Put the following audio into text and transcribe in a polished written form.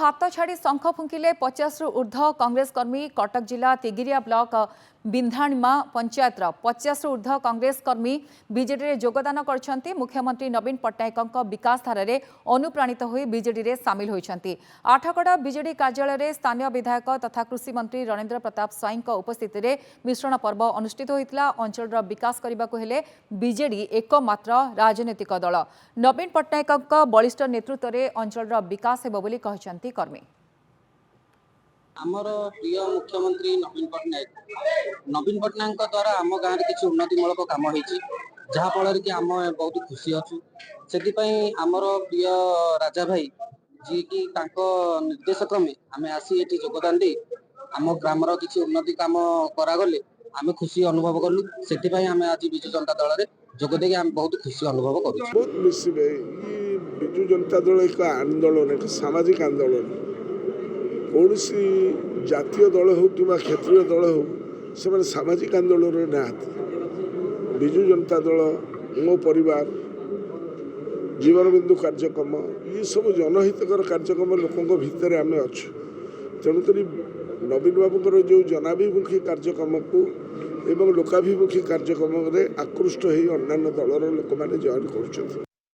हाथ छाड़ी शंख फुंकिले 50 रु ऊर्ध्व कांग्रेस कर्मी। कटक जिला तिगिरिया ब्लॉक बिंधाणीमा पंचायत 50 रु ऊर्ध्व कांग्रेस कर्मी बीजेडी रे योगदान करछंती। मुख्यमंत्री नवीन पट्टनायक विकास धारा रे अनुप्राणित होई बीजेडी रे सामिल होइछंती। आठगड़ बीजेडी कार्यालय रे स्थानीय विधायक तथा कृषि मंत्री रणेंद्र प्रताप स्वाई उपस्थिति रे मिश्रण पर्व अनुष्ठित होइतला। अंचल विकास करबाकु हेले बीजेडी एकमात्र राजनीतिक दल। नवीन पट्टनायक बलिष्ठ नेतृत्व रे अंचल विकास हेबो बोली कहछंती कर्मी। आमर प्रिय मुख्यमंत्री नवीन पट्टनायक द्वारा आम गाँव में किसी उन्नतिमूलक काम होफल कि आम बहुत खुशी अच्छु। से आमर प्रिय राजा भाई जी की निर्देश क्रमे आम आसी ये योगदान दे आम ग्रामर किसी उन्नति काम करागले आम खुशी अनुभव कलु। से आम आज विजु जनता दल में जोगदे आम बहुत खुशी अनुभव करूँ। बहुत मिसिबे विजु जनता दल एक आंदोलन, एक सामाजिक आंदोलन। कौन सी जातीय दल हो कि क्षेत्रीय दल हो से सामाजिक आंदोलन नहाती। विजु जनता दल, मो परिवार, जीवन बिंदु कार्यक्रम ये सब जनहितकर कार्यक्रम लोकों भितर आम अच्छु। तेणुक नवीन बाबूर जो जनाभिमुखी कार्यक्रम को एवं लोकाभिमुखी कार्यक्रम आकृष्ट हो अन्य दलर लोक मैंने जॉइन कर।